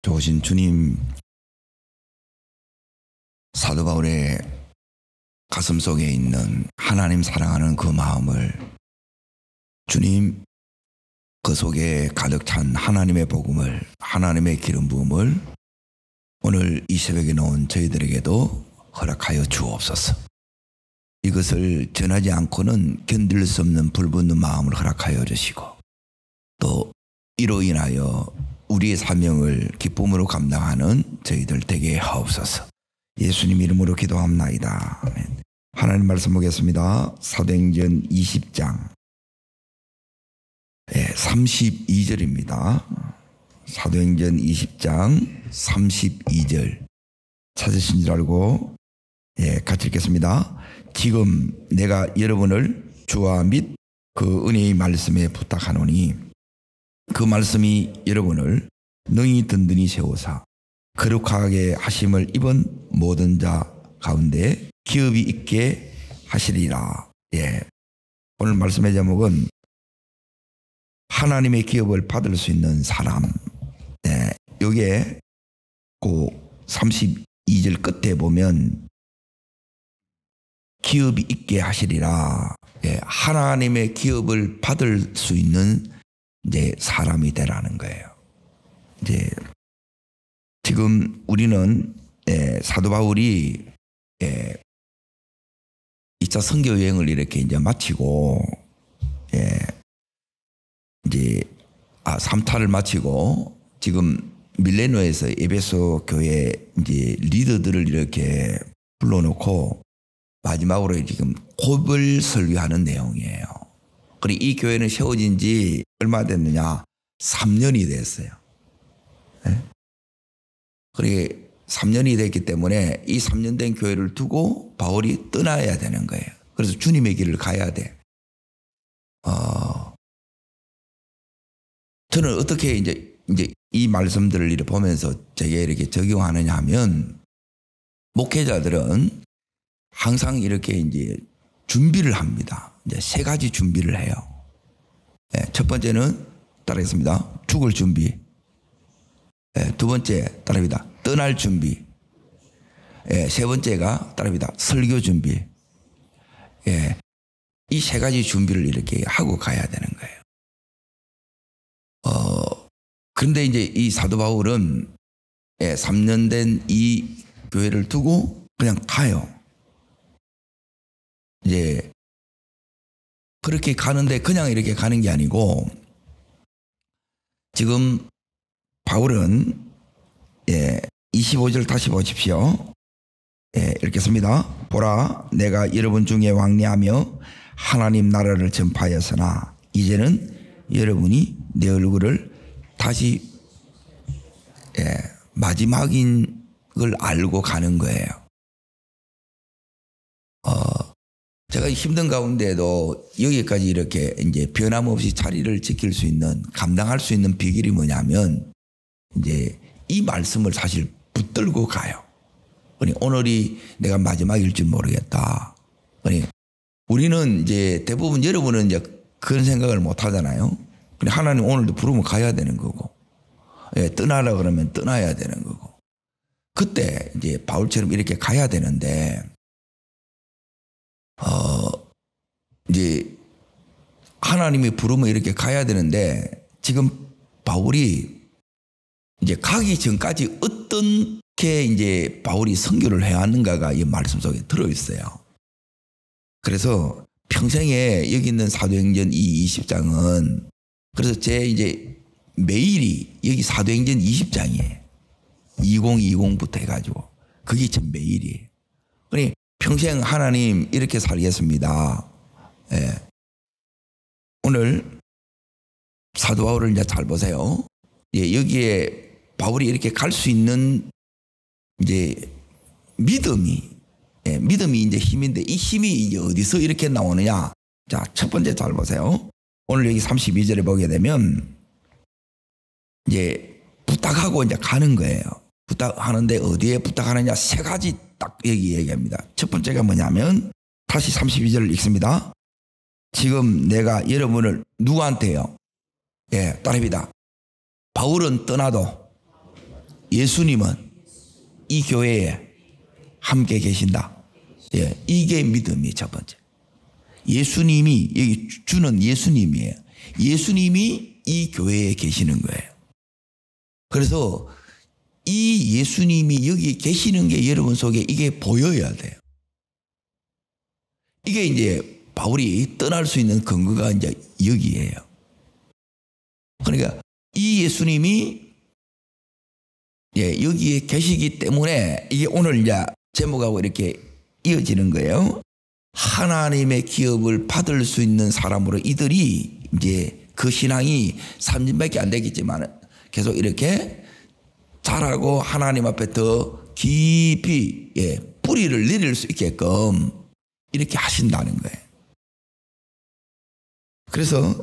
좋으신 주님, 사도 바울의 가슴 속에 있는 하나님 사랑하는 그 마음을 주님 그 속에 가득 찬 하나님의 복음을, 하나님의 기름 부음을 오늘 이 새벽에 나온 저희들에게도 허락하여 주옵소서. 이것을 전하지 않고는 견딜 수 없는 불붙는 마음을 허락하여 주시고, 또 이로 인하여 우리의 사명을 기쁨으로 감당하는 저희들 되게 하옵소서. 예수님 이름으로 기도합나이다. 아멘. 하나님 말씀 보겠습니다. 사도행전 20장 32절입니다. 사도행전 20장 32절 찾으신 줄 알고 같이 읽겠습니다. 지금 내가 여러분을 주와 및 그 은혜의 말씀에 부탁하노니 그 말씀이 여러분을 능히 든든히 세우사 거룩하게 하심을 입은 모든 자 가운데 기업이 있게 하시리라. 오늘 말씀의 제목은 하나님의 기업을 받을 수 있는 사람. 여기에 그 32절 끝에 보면 기업이 있게 하시리라. 하나님의 기업을 받을 수 있는 이제 사람이 되라는 거예요. 이제 지금 우리는 사도 바울이 2차 선교 여행을 이렇게 이제 마치고 이제 3차를 마치고 지금 밀레노에서 에베소 교회 이제 리더들을 이렇게 불러놓고 마지막으로 지금 고별 설교하는 내용이에요. 그리고 이 교회는 세워진 지 얼마 됐느냐? 3년이 됐어요. 그리고 3년이 됐기 때문에 이 3년 된 교회를 두고 바울이 떠나야 되는 거예요. 그래서 주님의 길을 가야 돼. 저는 어떻게 이제 이 말씀들을 이렇게 보면서 제게 이렇게 적용하느냐 하면, 목회자들은 항상 이렇게 이제 준비를 합니다. 이제 3가지 준비를 해요. 첫 번째는 따라하겠습니다. 죽을 준비. 두 번째 따라합니다. 떠날 준비. 세 번째가 따라합니다. 설교 준비. 이 3가지 준비를 이렇게 하고 가야 되는 거예요. 그런데 이제 이 사도 바울은 3년 된 이 교회를 두고 그냥 가요. 이제 그렇게 가는데 그냥 이렇게 가는 게 아니고, 지금 바울은 25절 다시 보십시오. 읽겠습니다. 보라, 내가 여러분 중에 왕래하며 하나님 나라를 전파하였으나 이제는 여러분이 내 얼굴을 다시 마지막인 걸 알고 가는 거예요. 제가 힘든 가운데도 여기까지 이렇게 이제 변함없이 자리를 지킬 수 있는, 감당할 수 있는 비결이 뭐냐면, 이제 이 말씀을 사실 붙들고 가요. 오늘이 내가 마지막일 줄 모르겠다. 우리는 이제 대부분, 여러분은 이제 그런 생각을 못 하잖아요. 하나님 오늘도 부르면 가야 되는 거고, 떠나라 그러면 떠나야 되는 거고, 그때 이제 바울처럼 이렇게 가야 되는데, 이제 하나님이 부르면 이렇게 가야 되는데, 지금 바울이 이제 가기 전까지 어떻게 이제 바울이 선교를 해왔는가가 이 말씀 속에 들어있어요. 그래서 평생에 여기 있는 사도행전 이 20장은, 그래서 제 이제 매일이 여기 사도행전 20장이에요. 2020부터 해가지고 그게 제 매일이에요. 그러니 평생 하나님 이렇게 살겠습니다. 오늘 사도 바울을 이제 잘 보세요. 여기에 바울이 이렇게 갈 수 있는 이제 믿음이 이제 힘인데, 이 힘이 이제 어디서 이렇게 나오느냐? 자, 첫 번째 잘 보세요. 오늘 여기 32절에 보게 되면 이제 부탁하고 이제 가는 거예요. 부탁하는데 어디에 부탁하느냐? 3가지 딱 여기 얘기합니다. 첫 번째가 뭐냐면, 다시 32절을 읽습니다. 지금 내가 여러분을 누구한테요? 따릅니다. 바울은 떠나도 예수님은 이 교회에 함께 계신다. 예, 이게 믿음이 첫 번째. 예수님이, 여기 주는 예수님이에요. 예수님이 이 교회에 계시는 거예요. 그래서 이 예수님이 여기 계시는 게 여러분 속에 이게 보여야 돼요. 이게 이제 바울이 떠날 수 있는 근거가 이제 여기에요. 그러니까 이 예수님이 여기에 계시기 때문에 이게 오늘 이제 제목하고 이렇게 이어지는 거예요. 하나님의 기업을 받을 수 있는 사람으로 이들이 이제 그 신앙이 3년밖에 안 되겠지만 계속 이렇게 자라고 하나님 앞에 더 깊이 뿌리를 내릴 수 있게끔 이렇게 하신다는 거예요. 그래서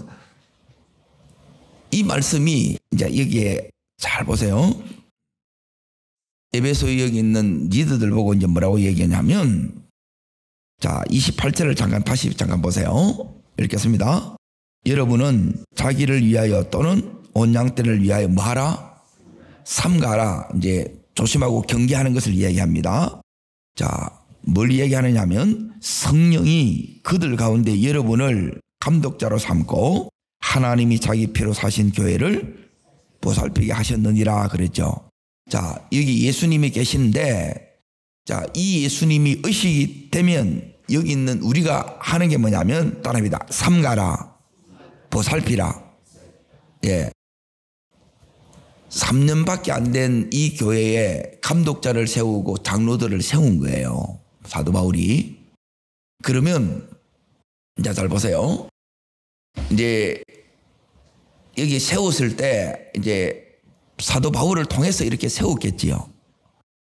이 말씀이 이제 여기에 잘 보세요. 에베소에 여기 있는 리더들 보고 이제 뭐라고 얘기하냐면, 자, 28절을 다시 보세요. 읽겠습니다. 여러분은 자기를 위하여 또는 온 양떼를 위하여 뭐하라? 삼가라. 이제 조심하고 경계하는 것을 이야기합니다. 자, 뭘 얘기하느냐면 성령이 그들 가운데 여러분을 감독자로 삼고 하나님이 자기 피로 사신 교회를 보살피게 하셨느니라 그랬죠. 자, 여기 예수님이 계신데, 자, 이 예수님이 의식이 되면 여기 있는 우리가 하는 게 뭐냐면 따라합니다. 삼가라, 보살피라. 예. 3년밖에 안 된 이 교회에 감독자를 세우고 장로들을 세운 거예요. 사도 바울이. 그러면 이제 잘 보세요. 이제 여기 세웠을 때 이제 사도 바울을 통해서 이렇게 세웠겠지요.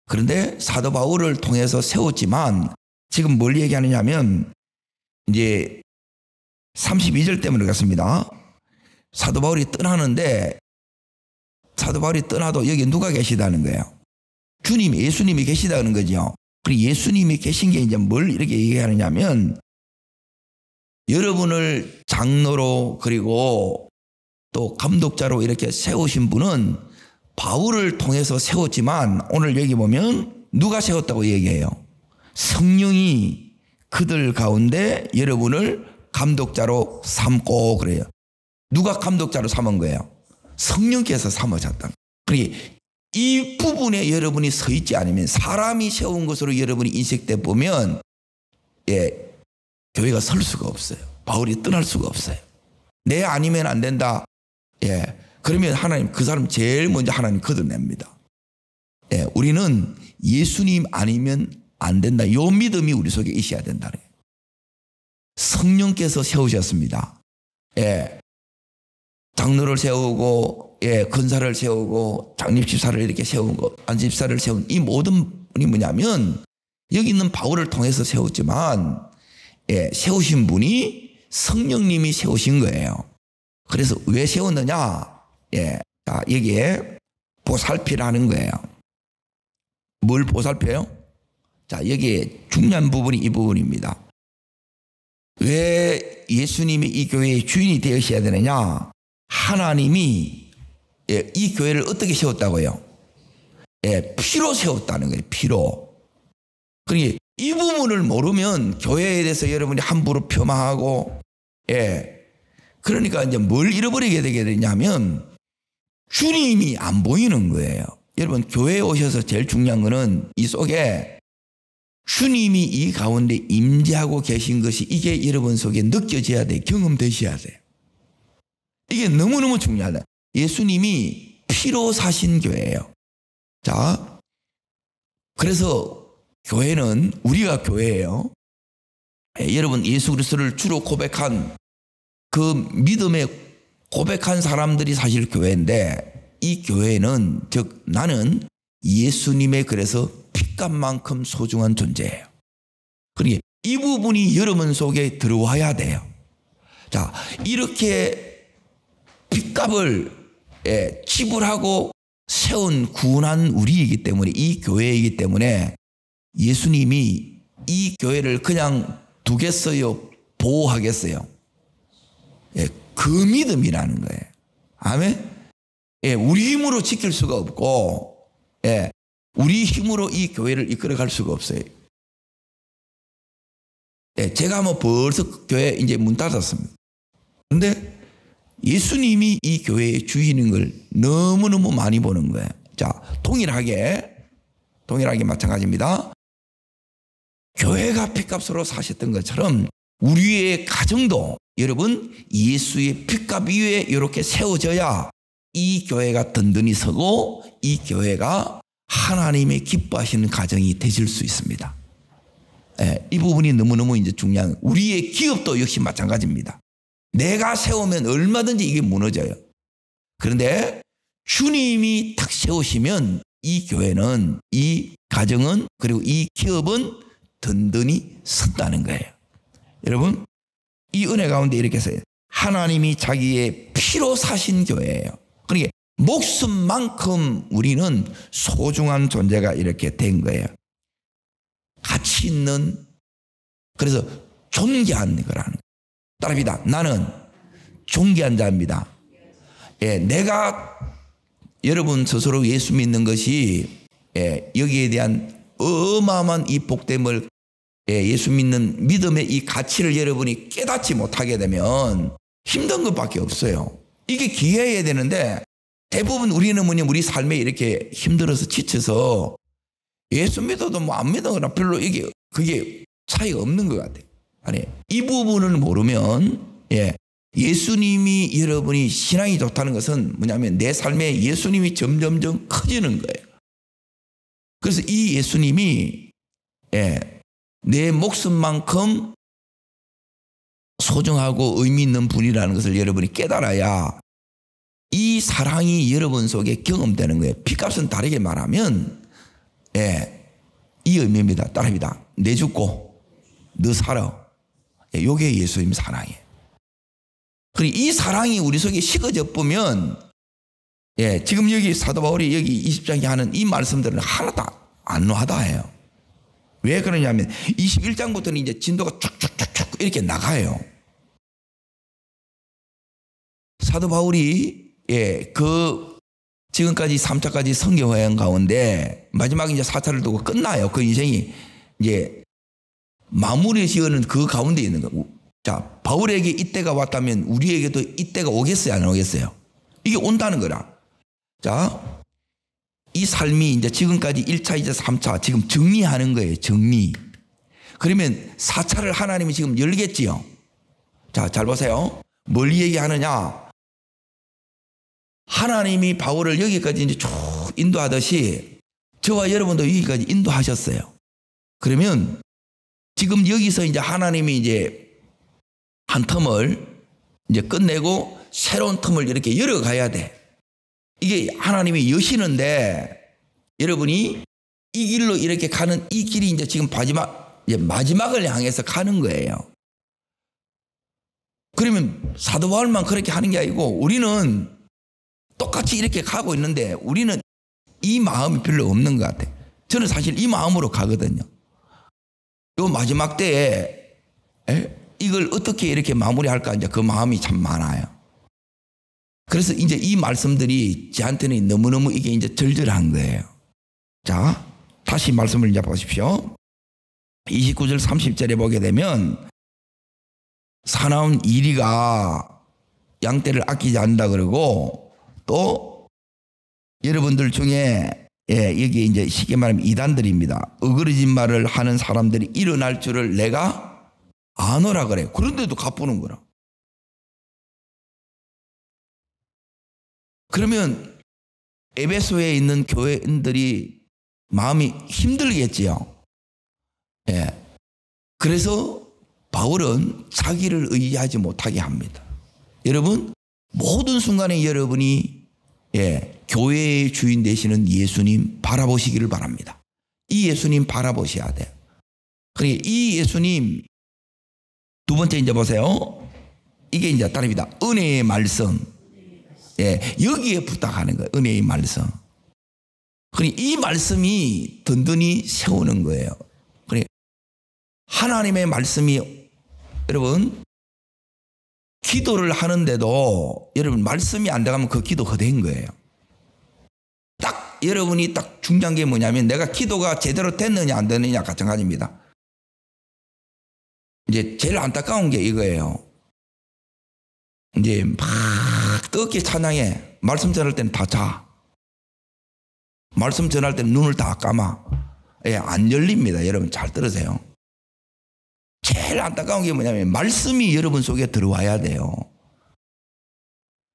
그런데 사도 바울을 통해서 세웠지만 지금 뭘 얘기하느냐면 이제 32절 때문에 그렇습니다. 사도 바울이 떠나는데 사도 바울이 떠나도 여기 누가 계시다는 거예요? 주님, 예수님이 계시다는 거죠. 그리고 예수님이 계신 게 이제 뭘 이렇게 얘기하느냐면 여러분을 장로로 그리고 또 감독자로 이렇게 세우신 분은 바울을 통해서 세웠지만 오늘 여기 보면 누가 세웠다고 얘기해요? 성령이 그들 가운데 여러분을 감독자로 삼고 그래요. 누가 감독자로 삼은 거예요? 성령께서 삼으셨다. 그러니까 이 부분에 여러분이 서 있지 않으면 사람이 세운 것으로 여러분이 인식돼 보면 교회가 설 수가 없어요. 바울이 떠날 수가 없어요. 내 아니면 안 된다. 그러면 하나님 그 사람 제일 먼저 하나님 걷어냅니다. 우리는 예수님 아니면 안 된다. 이 믿음이 우리 속에 있어야 된다는 거예요. 성령께서 세우셨습니다. 장로를 세우고 권사를 세우고 장립집사를 이렇게 세우고 안집사를 세운 이 모든 분이 뭐냐면 여기 있는 바울을 통해서 세웠지만 세우신 분이 성령님이 세우신 거예요. 그래서 왜 세웠느냐? 자, 여기에 보살피라는 거예요. 뭘 보살펴요? 자, 여기에 중요한 부분이 이 부분입니다. 왜 예수님이 이 교회의 주인이 되셔야 되느냐? 하나님이 이 교회를 어떻게 세웠다고요? 피로 세웠다는 거예요. 피로. 그러니까 이 부분을 모르면 교회에 대해서 여러분이 함부로 폄하하고 그러니까 이제 뭘 잃어버리게 되게 되냐면 주님이 안 보이는 거예요. 여러분 교회에 오셔서 제일 중요한 거는 이 속에 주님이 이 가운데 임재하고 계신 것이 이게 여러분 속에 느껴져야 돼. 경험되셔야 돼요. 이게 너무너무 중요하다. 예수님이 피로 사신 교회예요. 자, 그래서 교회는 우리가 교회예요. 여러분 예수 그리스도를 주로 고백한 그 믿음에 고백한 사람들이 사실 교회인데 이 교회는 즉 나는 예수님의 그래서 핏값만큼 소중한 존재예요. 그러니까 이 부분이 여러분 속에 들어와야 돼요. 자, 이렇게 핏값을 지불하고 세운 구원한 우리이기 때문에 이 교회이기 때문에 예수님이 이 교회를 그냥 두겠어요? 보호하겠어요? 그 믿음이라는 거예요. 아멘? 우리 힘으로 지킬 수가 없고 예, 우리 힘으로 이 교회를 이끌어갈 수가 없어요. 예, 제가 뭐 벌써 교회 이제 문 닫았습니다. 그런데 예수님이 이 교회의 주인인 걸 너무너무 많이 보는 거예요. 자, 동일하게 마찬가지입니다. 교회가 핏값으로 사셨던 것처럼 우리의 가정도 여러분 예수의 핏값 위에 이렇게 세워져야 이 교회가 든든히 서고 이 교회가 하나님의 기뻐하시는 가정이 되실 수 있습니다. 예, 이 부분이 너무너무 이제 중요한, 우리의 기업도 역시 마찬가지입니다. 내가 세우면 얼마든지 이게 무너져요. 그런데 주님이 딱 세우시면 이 교회는, 이 가정은, 그리고 이 기업은 든든히 선다는 거예요. 여러분, 이 은혜 가운데 이렇게 써요. 하나님이 자기의 피로 사신 교회예요. 그러니까 목숨만큼 우리는 소중한 존재가 이렇게 된 거예요. 가치 있는, 그래서 존귀한 거라는 거예요. 따라합니다. 나는 존귀한 자입니다. 예, 내가 여러분 스스로 예수 믿는 것이, 예, 여기에 대한 어마어마한 이 복됨을, 예, 예수 믿는 믿음의 이 가치를 여러분이 깨닫지 못하게 되면 힘든 것밖에 없어요. 이게 기회해야 되는데 대부분 우리는 뭐냐, 우리 삶에 이렇게 힘들어서 지쳐서 예수 믿어도 뭐 안 믿어거나 별로 이게 그게 차이가 없는 것 같아요. 아니, 이 부분을 모르면, 예, 예수님이, 여러분이 신앙이 좋다는 것은 뭐냐면 내 삶에 예수님이 점점점 커지는 거예요. 그래서 이 예수님이, 예, 내 목숨만큼 소중하고 의미 있는 분이라는 것을 여러분이 깨달아야 이 사랑이 여러분 속에 경험되는 거예요. 핏값은 다르게 말하면, 예, 이 의미입니다. 따라합니다. 내 죽고 너 살아. 예, 이게 예수님 사랑이에요. 그리고 이 사랑이 우리 속에 식어져 보면, 예, 지금 여기 사도 바울이 여기 20장에 하는 이 말씀들은 하나도 안 와닿아요. 왜 그러냐면 21장부터는 이제 진도가 쭉쭉쭉쭉 이렇게 나가요. 사도 바울이, 예, 그 지금까지 3차까지 성경여행 가운데 마지막에 이제 4차를 두고 끝나요. 그 인생이 이제 마무리 지어는 그 가운데 있는 거. 자, 바울에게 이때가 왔다면 우리에게도 이때가 오겠어요, 안 오겠어요? 이게 온다는 거라. 자, 이 삶이 이제 지금까지 1차, 2차, 3차 지금 정리하는 거예요. 정리. 그러면 4차를 하나님이 지금 열겠지요. 자, 잘 보세요. 뭘 얘기하느냐? 하나님이 바울을 여기까지 이제 쭉 인도하듯이 저와 여러분도 여기까지 인도하셨어요. 그러면 지금 여기서 이제 하나님이 이제 한 텀을 이제 끝내고 새로운 텀을 이렇게 열어가야 돼. 이게 하나님이 여시는데 여러분이 이 길로 이렇게 가는 이 길이 이제 지금 마지막을 향해서 가는 거예요. 그러면 사도 바울만 그렇게 하는 게 아니고 우리는 똑같이 이렇게 가고 있는데 우리는 이 마음이 별로 없는 것 같아요. 저는 사실 이 마음으로 가거든요. 요 마지막 때에 이걸 어떻게 이렇게 마무리할까 이제 그 마음이 참 많아요. 그래서 이제 이 말씀들이 저한테는 너무너무 이게 이제 절절한 거예요. 자, 다시 말씀을 이제 보십시오. 29절 30절에 보게 되면 사나운 이리가 양떼를 아끼지 않는다 그러고 또 여러분들 중에 여기 이제 쉽게 말하면 이단들입니다. 어그러진 말을 하는 사람들이 일어날 줄을 내가 아노라 그래요. 그런데도 갚는 거라. 그러면 에베소에 있는 교회인들이 마음이 힘들겠지요. 예. 그래서 바울은 자기를 의지하지 못하게 합니다. 여러분, 모든 순간에 여러분이 교회의 주인 되시는 예수님 바라보시기를 바랍니다. 이 예수님 바라보셔야 돼요. 그러니까 이 예수님 두 번째 이제 보세요. 이게 이제 따릅니다. 은혜의 말씀. 여기에 부탁하는 거예요. 은혜의 말씀. 그러니까 이 말씀이 든든히 세우는 거예요. 그러니까 하나님의 말씀이 여러분 기도를 하는데도 여러분 말씀이 안 들어가면 그 기도 헛된 거예요. 딱 여러분이 딱 중요한 게 뭐냐면 내가 기도가 제대로 됐느냐 안 됐느냐 마찬가지입니다. 이제 제일 안타까운 게 이거예요. 이제 막 뜨겁게 찬양해. 말씀 전할 때는 다 자. 말씀 전할 때는 눈을 다 감아. 예, 안 열립니다. 여러분 잘 들으세요. 제일 안타까운 게 뭐냐면 말씀이 여러분 속에 들어와야 돼요.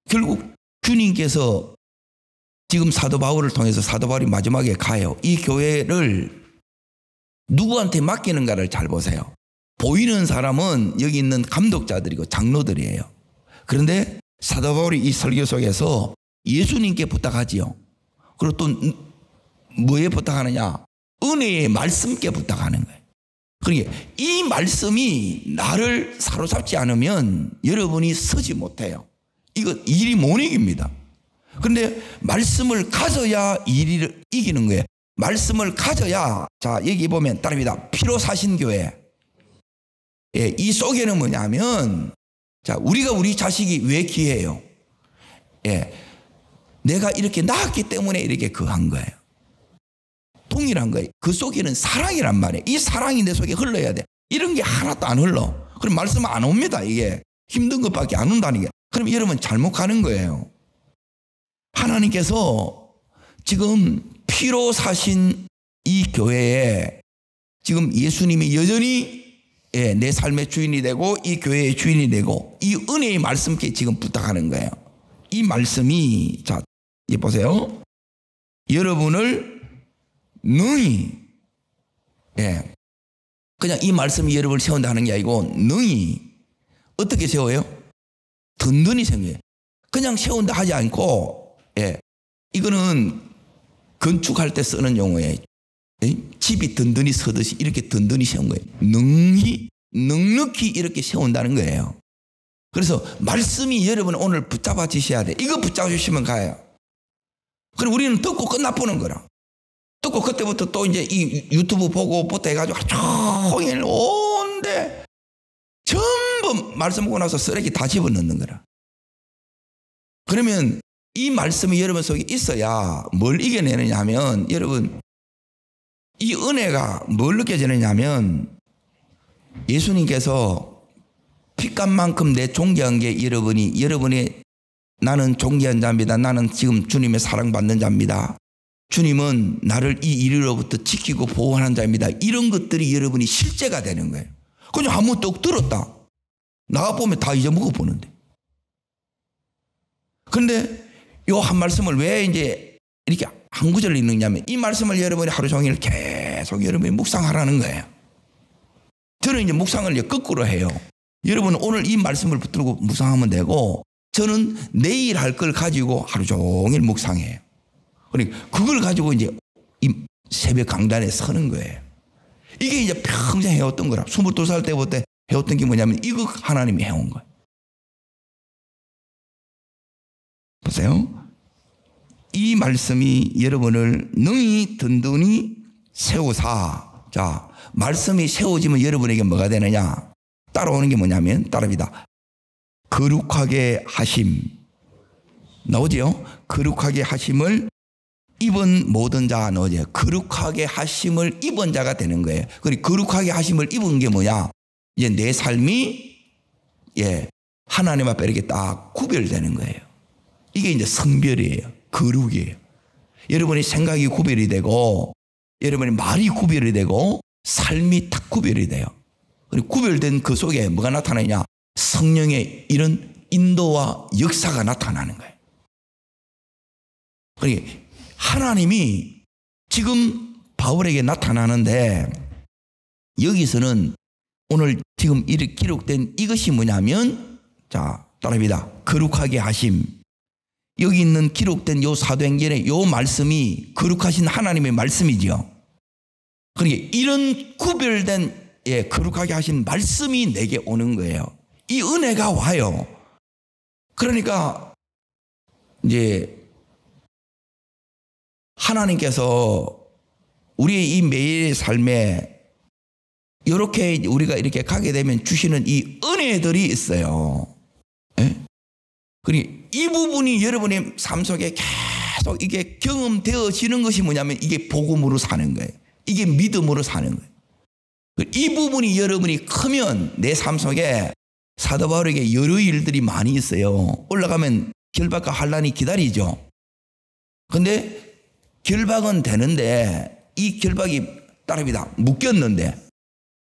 결국 주님께서 지금 사도 바울을 통해서 사도 바울이 마지막에 가요. 이 교회를 누구한테 맡기는가를 잘 보세요. 보이는 사람은 여기 있는 감독자들이고 장로들이에요. 그런데 사도 바울이 이 설교 속에서 예수님께 부탁하지요. 그리고 또 뭐에 부탁하느냐? 은혜의 말씀께 부탁하는 거예요. 그러니까 이 말씀이 나를 사로잡지 않으면 여러분이 서지 못해요. 이거 일이 못 이깁니다. 그런데 말씀을 가져야 일을 이기는 거예요. 말씀을 가져야, 자 여기 보면 따릅니다. 피로 사신 교회. 예, 이 속에는 뭐냐면, 자 우리가 우리 자식이 왜 귀해요? 예, 내가 이렇게 낳았기 때문에 이렇게 거한 거예요. 동일한 거예요. 그 속에는 사랑이란 말이에요. 이 사랑이 내 속에 흘러야 돼. 이런 게 하나도 안 흘러. 그럼 말씀 안 옵니다. 이게 힘든 것밖에 안 온다는 게. 그럼 여러분 잘못 가는 거예요. 하나님께서 지금 피로 사신 이 교회에 지금 예수님이 여전히 내 삶의 주인이 되고 이 교회의 주인이 되고 이 은혜의 말씀께 지금 부탁하는 거예요. 이 말씀이, 자 보세요. 여러분을 능히, 그냥 이 말씀이 여러분을 세운다는 게 아니고 능히 어떻게 세워요? 든든히 세워요. 그냥 세운다 하지 않고, 이거는 건축할 때 쓰는 용어예요. 집이 든든히 서듯이 이렇게 든든히 세운 거예요. 넉넉히 이렇게 세운다는 거예요. 그래서 말씀이 여러분 오늘 붙잡아 주셔야 돼. 이거 붙잡아 주시면 가요. 그럼 우리는 듣고 끝나보는 거라. 듣고 그때부터 또 이제 이 유튜브 보고부터 해가지고 종일 온데 전부 말씀 보고 나서 쓰레기 다 집어넣는 거라. 그러면 이 말씀이 여러분 속에 있어야 뭘 이겨내느냐 하면, 여러분 이 은혜가 뭘 느껴지느냐 하면, 예수님께서 핏값만큼 내 존귀한 게 여러분이 나는 존귀한 자입니다. 나는 지금 주님의 사랑받는 자입니다. 주님은 나를 이 일로부터 지키고 보호하는 자입니다. 이런 것들이 여러분이 실제가 되는 거예요. 그냥 한번 떡 들었다. 나가보면 다 잊어먹어 보는데. 그런데 요 한 말씀을 왜 이제 이렇게 한 구절을 읽느냐면, 이 말씀을 여러분이 하루 종일 계속 여러분이 묵상하라는 거예요. 저는 이제 묵상을 이제 거꾸로 해요. 여러분은 오늘 이 말씀을 붙들고 묵상하면 되고, 저는 내일 할 걸 가지고 하루 종일 묵상해요. 그러니까 그걸 가지고 이제 이 새벽 강단에 서는 거예요. 이게 이제 평생 해왔던 거라. 22살 때부터 해왔던 게 뭐냐면 이거 하나님이 해온 거예요. 보세요. 이 말씀이 여러분을 능히 든든히 세우사. 자, 말씀이 세워지면 여러분에게 뭐가 되느냐? 따라오는 게 뭐냐면, 따릅니다. 거룩하게 하심. 나오죠? 거룩하게 하심을 입은 모든 자 나오죠? 거룩하게 하심을 입은 자가 되는 거예요. 그리고 거룩하게 하심을 입은 게 뭐냐? 이제 내 삶이 하나님 앞에 이렇게 딱 구별되는 거예요. 이게 이제 성별이에요. 거룩이에요. 여러분의 생각이 구별이 되고, 여러분의 말이 구별이 되고, 삶이 딱 구별이 돼요. 그리고 구별된 그 속에 뭐가 나타나냐? 성령의 이런 인도와 역사가 나타나는 거예요. 그러니까 하나님이 지금 바울에게 나타나는데, 여기서는 오늘 지금 이렇게 기록된 이것이 뭐냐면, 자, 따라합니다. 거룩하게 하심. 여기 있는 기록된 요 사도행전의 요 말씀이 거룩하신 하나님의 말씀이죠. 그러니까 이런 구별된 거룩하게 하신 말씀이 내게 오는 거예요. 이 은혜가 와요. 그러니까 이제 하나님께서 우리의 이 매일의 삶에 이렇게 우리가 이렇게 가게 되면 주시는 이 은혜들이 있어요. 그러니까 이 부분이 여러분의 삶 속에 계속 이게 경험되어지는 것이 뭐냐면 이게 복음으로 사는 거예요. 이게 믿음으로 사는 거예요. 이 부분이 여러분이 크면 내 삶 속에 사도 바울에게 여러 일들이 많이 있어요. 올라가면 결박과 환난이 기다리죠. 근데 결박은 되는데 이 결박이 따릅니다. 묶였는데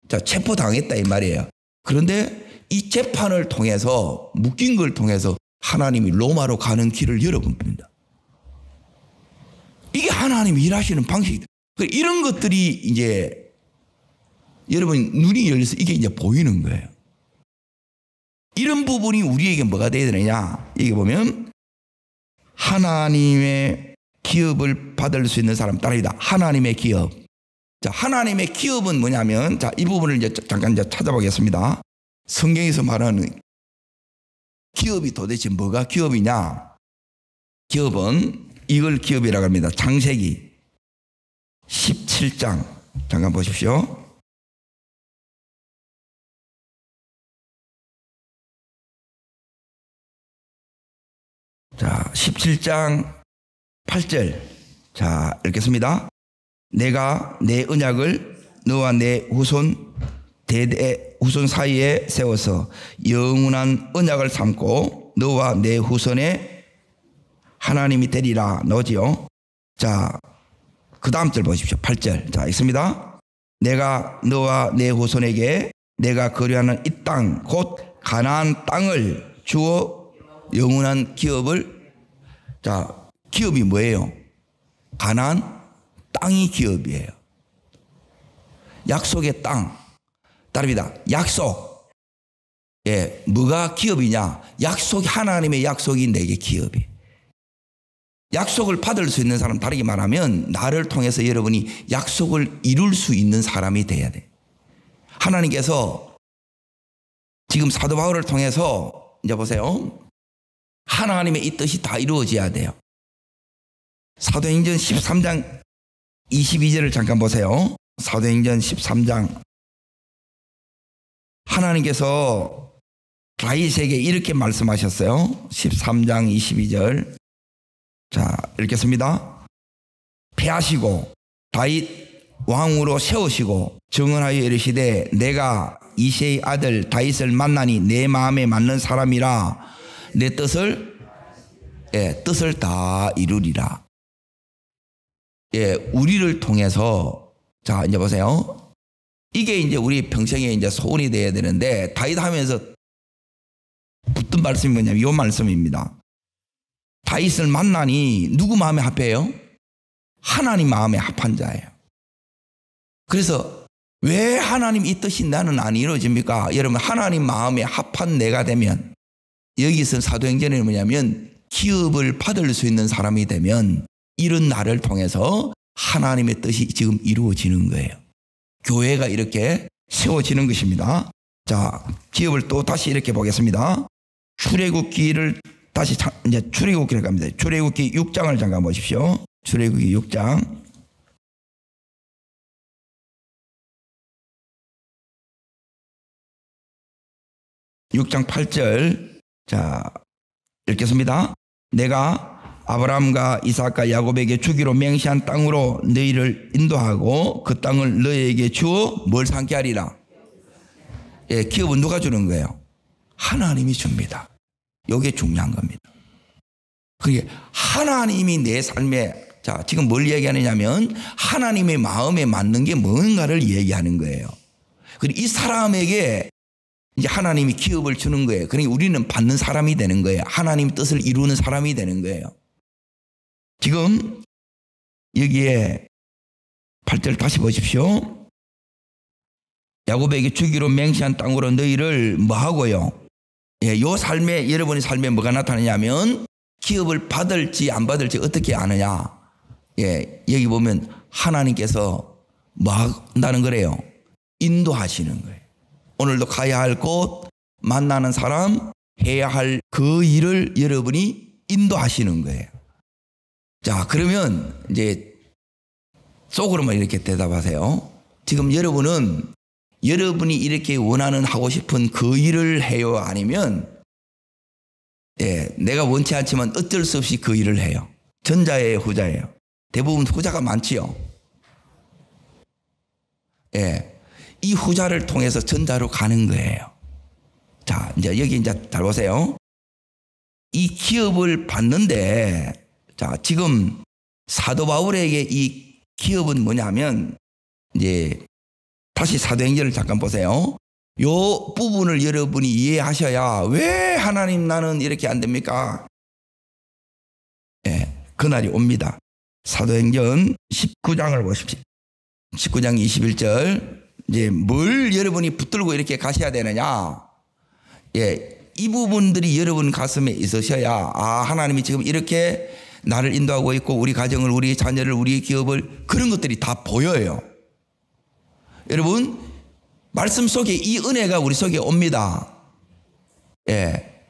자, 체포당했다 이 말이에요. 그런데 이 재판을 통해서 묶인 걸 통해서 하나님이 로마로 가는 길을 열어봅니다. 이게 하나님이 일하시는 방식이다. 이런 것들이 이제 여러분 눈이 열려서 이게 이제 보이는 거예요. 이런 부분이 우리에게 뭐가 되어야 되느냐? 이게 보면 하나님의 기업을 받을 수 있는 사람 따라합니다. 하나님의 기업. 자, 하나님의 기업은 뭐냐면 자, 이 부분을 이제 잠깐 이제 찾아보겠습니다. 성경에서 말하는 기업이 도대체 뭐가 기업이냐? 기업은 이걸 기업이라고 합니다. 창세기 17장 잠깐 보십시오. 자, 17장 8절. 자, 읽겠습니다. 내가 내 언약을 너와 내 후손 대대 후손 사이에 세워서 영원한 언약을 삼고 너와 내 후손의 하나님이 되리라 너지요. 자, 그 다음 절 보십시오. 8절. 자, 읽습니다. 내가 너와 내 후손에게 내가 거류하는 이 땅 곧 가나안 땅을 주어 영원한 기업을. 자, 기업이 뭐예요? 가나안 땅이 기업이에요. 약속의 땅. 따릅니다. 약속. 예, 뭐가 기업이냐? 약속, 하나님의 약속이 내게 기업이. 약속을 받을 수 있는 사람, 다르게 말하면 나를 통해서 여러분이 약속을 이룰 수 있는 사람이 돼야 돼. 하나님께서 지금 사도 바울을 통해서 이제 보세요. 하나님의 이 뜻이 다 이루어져야 돼요. 사도행전 13장 22절을 잠깐 보세요. 사도행전 13장. 하나님께서 다윗에게 이렇게 말씀하셨어요. 13장 22절. 자, 읽겠습니다. 패하시고 다윗 왕으로 세우시고 정언하여 이르시되 내가 이새의 아들 다윗을 만나니 내 마음에 맞는 사람이라 내 뜻을 뜻을 다 이루리라. 예, 우리를 통해서 자, 이제 보세요. 이게 이제 우리 평생에 이제 소원이 돼야 되는데 다윗 하면서 붙은 말씀이 뭐냐면 이 말씀입니다. 다윗을 만나니 누구 마음에 합해요? 하나님 마음에 합한 자예요. 그래서 왜 하나님 이 뜻이 나는 안 이루어집니까? 여러분, 하나님 마음에 합한 내가 되면, 여기서 사도행전에 뭐냐면 기업을 받을 수 있는 사람이 되면 이런 나를 통해서 하나님의 뜻이 지금 이루어지는 거예요. 교회가 이렇게 세워지는 것입니다. 자, 기업을 또 다시 이렇게 보겠습니다. 출애굽기를 다시 이제 출애굽기를 갑니다. 출애굽기 6장을 잠깐 보십시오. 출애굽기 6장. (6장 8절) 자, 읽겠습니다. 내가 아브라함과 이삭과 야곱에게 주기로 맹세한 땅으로 너희를 인도하고 그 땅을 너희에게 주어 뭘 삼게 하리라. 예, 기업은 누가 주는 거예요? 하나님이 줍니다. 이게 중요한 겁니다. 그게 하나님이 내 삶에, 자, 지금 뭘 얘기하느냐면 하나님의 마음에 맞는 게 뭔가를 얘기하는 거예요. 그리고 이 사람에게 이제 하나님이 기업을 주는 거예요. 그러니까 우리는 받는 사람이 되는 거예요. 하나님 뜻을 이루는 사람이 되는 거예요. 지금 여기에 8절 다시 보십시오. 야곱에게 주기로 맹세한 땅으로 너희를 뭐 하고요? 예, 요 삶에, 여러분의 삶에 뭐가 나타나냐면 기업을 받을지 안 받을지 어떻게 아느냐? 예, 여기 보면 하나님께서 뭐 한다는 거래요? 인도하시는 거예요. 오늘도 가야 할 곳, 만나는 사람, 해야 할 그 일을 여러분이 인도하시는 거예요. 자, 그러면 이제 속으로만 이렇게 대답하세요. 지금 여러분은 여러분이 이렇게 원하는 하고 싶은 그 일을 해요? 아니면 예, 내가 원치 않지만 어쩔 수 없이 그 일을 해요? 전자예요, 후자예요? 대부분 후자가 많지요. 예. 이 후자를 통해서 전자로 가는 거예요. 자, 이제 여기 이제 잘 보세요. 이 기업을 받는데, 자, 지금 사도 바울에게 이 기업은 뭐냐면, 이제 다시 사도행전을 잠깐 보세요. 요 부분을 여러분이 이해하셔야 왜 하나님 나는 이렇게 안 됩니까? 예, 그날이 옵니다. 사도행전 19장을 보십시오. 19장 21절. 이제 뭘 여러분이 붙들고 이렇게 가셔야 되느냐? 예, 이 부분들이 여러분 가슴에 있으셔야, 아, 하나님이 지금 이렇게 나를 인도하고 있고 우리 가정을, 우리 자녀를, 우리 기업을, 그런 것들이 다 보여요. 여러분, 말씀 속에 이 은혜가 우리 속에 옵니다. 예,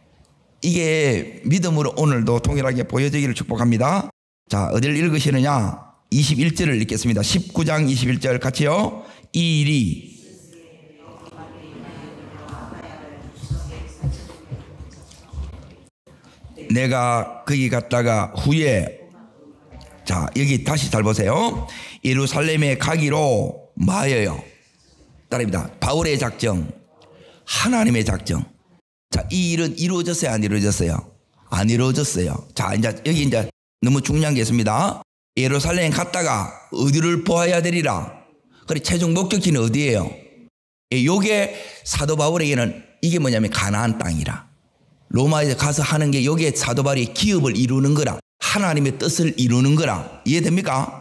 이게 믿음으로 오늘도 통일하게 보여지기를 축복합니다. 자, 어디를 읽으시느냐? 21절을 읽겠습니다. 19장 21절 같이요. 이 일이 내가 거기 갔다가 후에, 자, 여기 다시 잘 보세요. 예루살렘에 가기로 마여요. 따라합니다. 바울의 작정, 하나님의 작정. 자, 이 일은 이루어졌어요, 안 이루어졌어요? 안 이루어졌어요. 자, 이제 여기 이제 너무 중요한 게 있습니다. 예루살렘에 갔다가 어디를 보아야 되리라. 그래, 최종 목적지는 어디예요? 요게 사도 바울에게는 이게 뭐냐면 가나안 땅이라. 로마에 가서 하는 게 요게 사도 바울의 기업을 이루는 거라. 하나님의 뜻을 이루는 거라. 이해됩니까?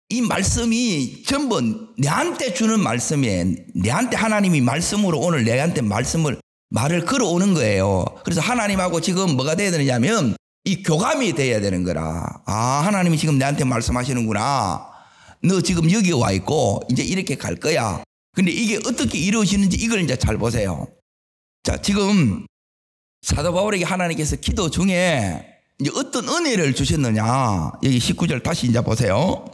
이 말씀이 전부 내한테 주는 말씀이에요. 내한테 하나님이 말씀으로 오늘 내한테 말을 걸어오는 거예요. 그래서 하나님하고 지금 뭐가 돼야 되느냐면 이 교감이 돼야 되는 거라. 아, 하나님이 지금 내한테 말씀하시는구나. 너 지금 여기 와 있고 이제 이렇게 갈 거야. 근데 이게 어떻게 이루어지는지 이걸 이제 잘 보세요. 자, 지금 사도 바울에게 하나님께서 기도 중에 이제 어떤 은혜를 주셨느냐. 여기 19절 다시 이제 보세요.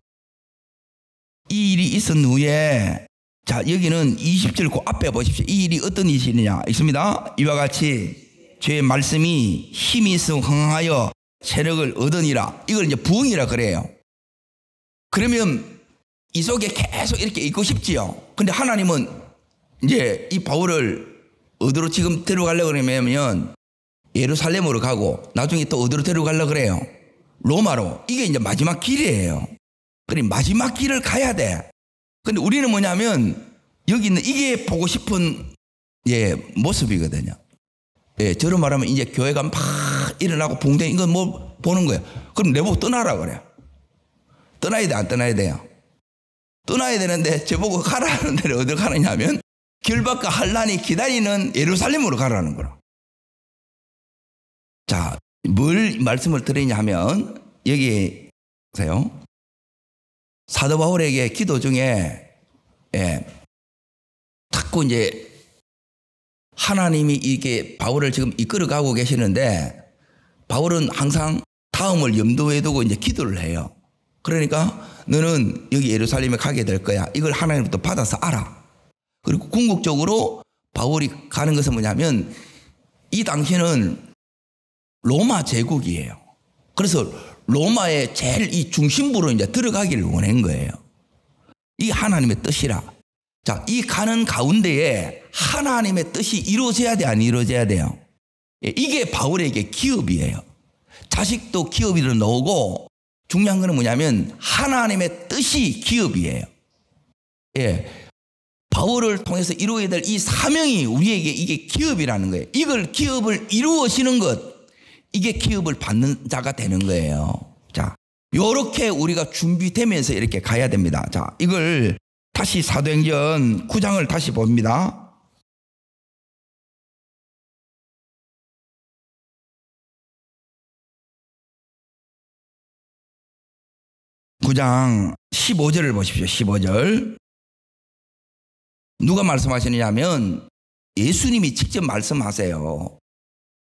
이 일이 있은 후에, 자, 여기는 20절 그 앞에 보십시오. 이 일이 어떤 일이냐 있습니다. 이와 같이 주의 말씀이 힘이 있어 흥하여 체력을 얻으니라. 이걸 이제 부흥이라 그래요. 그러면 이 속에 계속 이렇게 있고 싶지요. 근데 하나님은 이제 이 바울을 어디로 지금 데려가려고 그러면 예루살렘으로 가고 나중에 또 어디로 데려가려고 그래요? 로마로. 이게 이제 마지막 길이에요. 그래, 마지막 길을 가야 돼. 근데 우리는 뭐냐면 여기 있는 이게 보고 싶은, 예, 모습이거든요. 예, 저로 말하면 이제 교회가 막 일어나고 봉대 이건 뭐 보는 거예요. 그럼 내보고 떠나라 그래요. 떠나야 돼, 안 떠나야 돼요? 떠나야 되는데 저보고 가라는 데를 어디로 가느냐면 결박과 환란이 기다리는 예루살렘으로 가라는 거라. 자, 뭘 말씀을 드리냐 하면 여기 보세요. 사도 바울에게 기도 중에, 예, 자꾸 이제 하나님이 이게 바울을 지금 이끌어가고 계시는데 바울은 항상 다음을 염두에 두고 이제 기도를 해요. 그러니까 너는 여기 예루살렘에 가게 될 거야. 이걸 하나님부터 받아서 알아. 그리고 궁극적으로 바울이 가는 것은 뭐냐면 이 당시는 로마 제국이에요. 그래서 로마의 제일 이 중심부로 이제 들어가기를 원한 거예요. 이게 하나님의 뜻이라. 자, 이 가는 가운데에 하나님의 뜻이 이루어져야 돼, 안 이루어져야 돼요? 이게 바울에게 기업이에요. 자식도 기업으로 나오고 중요한 거는 뭐냐면 하나님의 뜻이 기업이에요. 예, 바울을 통해서 이루어야 될 이 사명이 우리에게 이게 기업이라는 거예요. 이걸 기업을 이루어지는 것, 이게 기업을 받는 자가 되는 거예요. 자, 요렇게 우리가 준비되면서 이렇게 가야 됩니다. 자, 이걸 다시 사도행전 9장을 다시 봅니다. (9장) 15절을 보십시오. 15절. 누가 말씀하시느냐면 예수님이 직접 말씀하세요.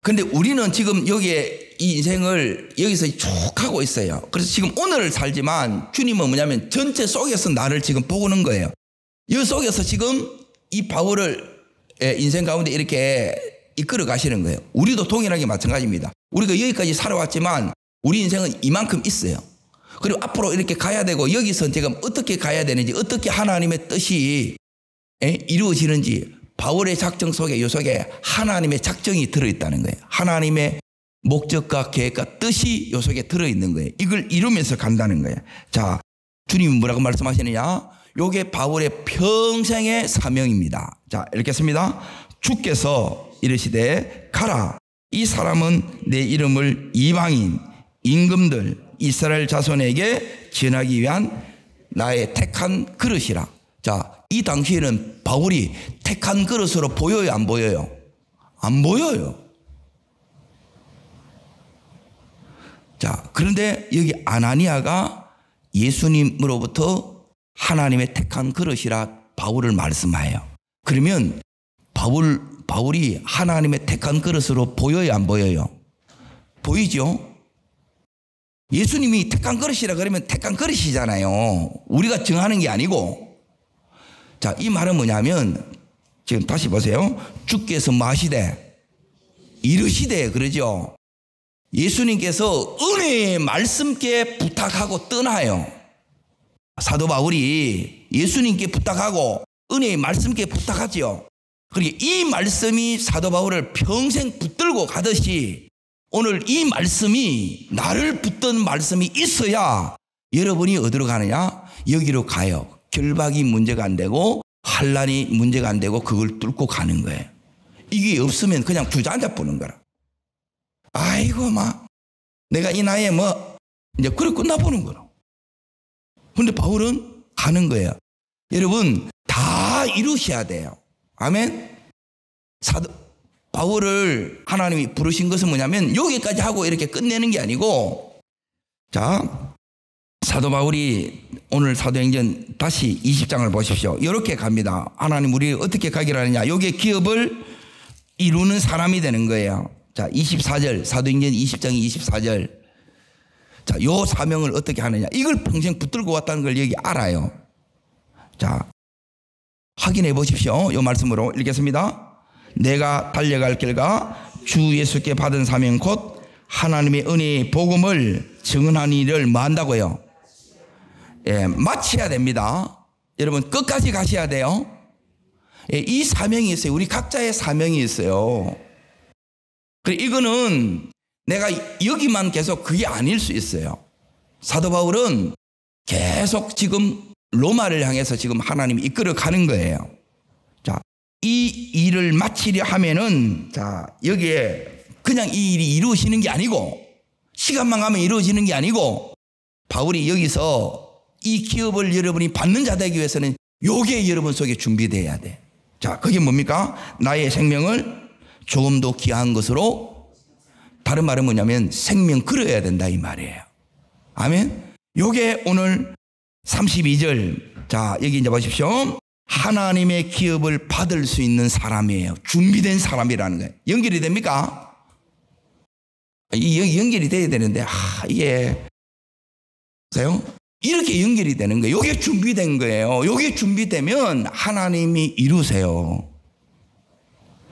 근데 우리는 지금 여기에 이 인생을 여기서 쭉 하고 있어요. 그래서 지금 오늘을 살지만 주님은 뭐냐면 전체 속에서 나를 지금 보고는 거예요. 이 속에서 지금 이 바울을 인생 가운데 이렇게 이끌어 가시는 거예요. 우리도 동일하게 마찬가지입니다. 우리가 여기까지 살아왔지만 우리 인생은 이만큼 있어요. 그리고 앞으로 이렇게 가야 되고 여기서 지금 어떻게 가야 되는지, 어떻게 하나님의 뜻이 이루어지는지, 바울의 작정 속에, 요 속에 하나님의 작정이 들어있다는 거예요. 하나님의 목적과 계획과 뜻이 요 속에 들어있는 거예요. 이걸 이루면서 간다는 거예요. 자, 주님은 뭐라고 말씀하시느냐? 요게 바울의 평생의 사명입니다. 자, 읽겠습니다. 주께서 이르시되 가라. 이 사람은 내 이름을 이방인, 임금들, 이스라엘 자손에게 전하기 위한 나의 택한 그릇이라. 자, 이 당시에는 바울이 택한 그릇으로 보여요, 안 보여요? 안 보여요. 자, 그런데 여기 아나니아가 예수님으로부터 하나님의 택한 그릇이라 바울을 말씀해요. 그러면 바울이 하나님의 택한 그릇으로 보여요, 안 보여요? 보이죠? 예수님이 택한 그릇이라 그러면 택한 그릇이잖아요. 우리가 정하는 게 아니고. 자, 이 말은 뭐냐면 지금 다시 보세요. 주께서 마시되 이르시되 그러죠. 예수님께서 은혜의 말씀께 부탁하고 떠나요. 사도 바울이 예수님께 부탁하고 은혜의 말씀께 부탁하죠. 그리고 이 말씀이 사도 바울을 평생 붙들고 가듯이 오늘 이 말씀이 나를 붙든 말씀이 있어야 여러분이 어디로 가느냐? 여기로 가요. 결박이 문제가 안 되고 환난이 문제가 안 되고 그걸 뚫고 가는 거예요. 이게 없으면 그냥 주저앉아 보는 거라. 아이고 막 내가 이 나이에 뭐 이제 그래 끝나보는 거라. 그런데 바울은 가는 거예요. 여러분 다 이루셔야 돼요. 아멘. 바울을 하나님이 부르신 것은 뭐냐면 여기까지 하고 이렇게 끝내는 게 아니고, 자, 사도 바울이 오늘 사도행전 다시 20장을 보십시오. 이렇게 갑니다. 하나님 우리 어떻게 가기를 하느냐. 여기에 기업을 이루는 사람이 되는 거예요. 자, 24절 사도행전 20장 24절. 자, 요 사명을 어떻게 하느냐. 이걸 평생 붙들고 왔다는 걸 여기 알아요. 자, 확인해 보십시오. 요 말씀으로 읽겠습니다. 내가 달려갈 길과 주 예수께 받은 사명 곧 하나님의 은혜의 복음을 증언하는 일을 뭐 한다고요? 예, 마쳐야 됩니다. 여러분 끝까지 가셔야 돼요. 예, 이 사명이 있어요. 우리 각자의 사명이 있어요. 그리고 이거는 내가 여기만 계속 그게 아닐 수 있어요. 사도 바울은 계속 지금 로마를 향해서 지금 하나님이 이끌어 가는 거예요. 자, 이 일을 마치려 하면은, 자, 여기에 그냥 이 일이 이루어지는 게 아니고, 시간만 가면 이루어지는 게 아니고, 바울이 여기서 이 기업을 여러분이 받는 자 되기 위해서는 요게 여러분 속에 준비되어야 돼. 자, 그게 뭡니까? 나의 생명을 조금 더 귀한 것으로, 다른 말은 뭐냐면 생명 걸어야 된다 이 말이에요. 아멘. 요게 오늘 32절. 자, 여기 이제 보십시오. 하나님의 기업을 받을 수 있는 사람이에요. 준비된 사람이라는 거예요. 연결이 됩니까? 연결이 돼야 되는데, 이게, 보세요. 이렇게 연결이 되는 거예요. 이게 준비된 거예요. 이게 준비되면 하나님이 이루세요.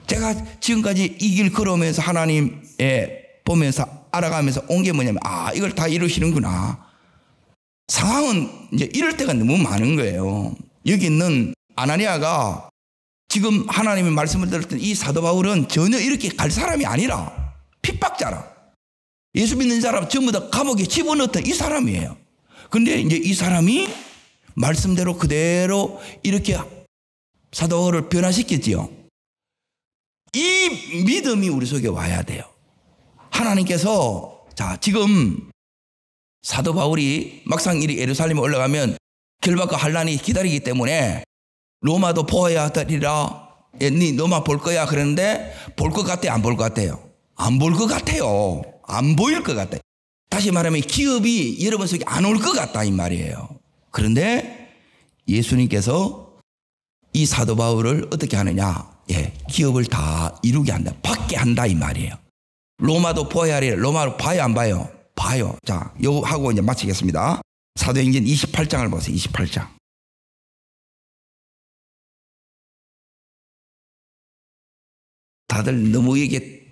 제가 지금까지 이 길 걸어오면서 하나님의 보면서 알아가면서 온 게 뭐냐면, 이걸 다 이루시는구나. 상황은 이제 이럴 때가 너무 많은 거예요. 여기 있는 아나니아가 지금 하나님의 말씀을 들었던 이 사도 바울은 전혀 이렇게 갈 사람이 아니라 핍박자라. 예수 믿는 사람 전부 다 감옥에 집어넣었던 이 사람이에요. 근데 이제 이 사람이 말씀대로 그대로 이렇게 사도 바울을 변화시켰지요. 이 믿음이 우리 속에 와야 돼요. 하나님께서, 자, 지금 사도 바울이 막상 이 예루살렘에 올라가면 결박과 환난이 기다리기 때문에 로마도 보아야 하리라. 네 로마 볼 거야. 그런데 볼 것 같아요? 안 볼 것 같아요? 안 볼 것 같아요. 안 보일 것 같아요. 다시 말하면 기업이 여러분 속에 안 올 것 같다 이 말이에요. 그런데 예수님께서 이 사도 바울을 어떻게 하느냐. 예, 기업을 다 이루게 한다. 받게 한다 이 말이에요. 로마도 보아야 하리라. 로마로 봐요 안 봐요? 봐요. 자, 요거 하고 이제 마치겠습니다. 사도행전 28장을 보세요. 28장. 다들 너무 이게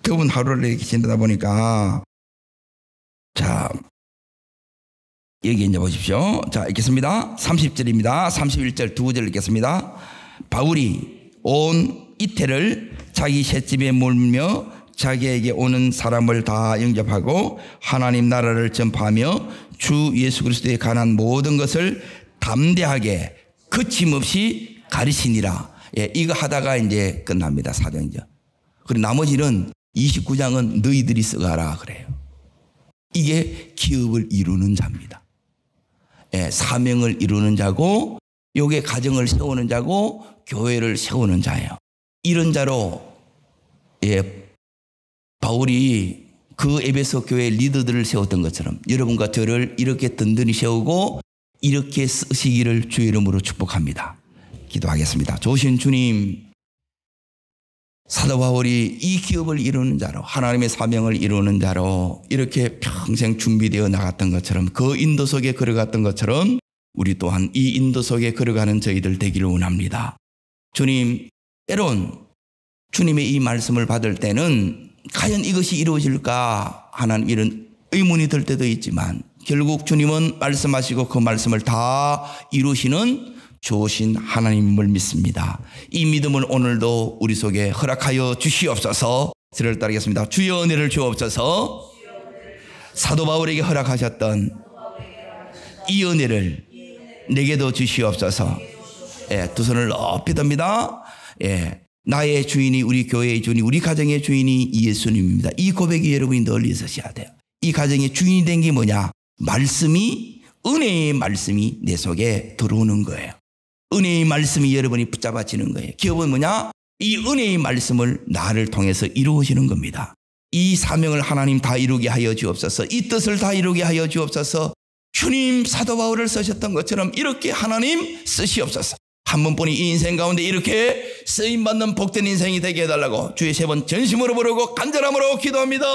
더운 하루를 이렇게 지내다 보니까 자 여기 이제 보십시오. 자 읽겠습니다. 30절입니다. 31절 두 구절 읽겠습니다. 바울이 온 이태를 자기 셋집에 몰며 자기에게 오는 사람을 다 영접하고 하나님 나라를 전파하며 주 예수 그리스도에 관한 모든 것을 담대하게 거침없이 가르치니라. 이거 하다가 이제 끝납니다. 사도행전. 그리고 나머지는 29장은 너희들이 써가라 그래요. 이게 기업을 이루는 자입니다. 사명을 이루는 자고 요게 가정을 세우는 자고 교회를 세우는 자예요. 이런 자로 바울이 그 에베소 교회 리더들을 세웠던 것처럼 여러분과 저를 이렇게 든든히 세우고 이렇게 쓰시기를 주의 이름으로 축복합니다. 기도하겠습니다. 좋으신 주님, 사도 바울이 이 기업을 이루는 자로 하나님의 사명을 이루는 자로 이렇게 평생 준비되어 나갔던 것처럼 그 인도 속에 걸어갔던 것처럼 우리 또한 이 인도 속에 걸어가는 저희들 되기를 원합니다. 주님, 때론 주님의 이 말씀을 받을 때는 과연 이것이 이루어질까 하는 이런 의문이 들 때도 있지만 결국 주님은 말씀하시고 그 말씀을 다 이루시는 좋으신 하나님을 믿습니다. 이 믿음을 오늘도 우리 속에 허락하여 주시옵소서. 저를 따르겠습니다. 주여 은혜를 주옵소서. 사도 바울에게 허락하셨던 이 은혜를 내게도 주시옵소서. 두 손을 높이 듭니다. 나의 주인이 우리 교회의 주인이 우리 가정의 주인이 예수님입니다. 이 고백이 여러분이 널리 있으셔야 돼요. 이 가정의 주인이 된 게 뭐냐? 말씀이 은혜의 말씀이 내 속에 들어오는 거예요. 은혜의 말씀이 여러분이 붙잡아지는 거예요. 기업은 뭐냐? 이 은혜의 말씀을 나를 통해서 이루어지는 겁니다. 이 사명을 하나님 다 이루게 하여 주옵소서. 이 뜻을 다 이루게 하여 주옵소서. 주님 사도 바울을 쓰셨던 것처럼 이렇게 하나님 쓰시옵소서. 한 번뿐이 이 인생 가운데 이렇게 쓰임받는 복된 인생이 되게 해달라고 주의 세 번 전심으로 부르고 간절함으로 기도합니다.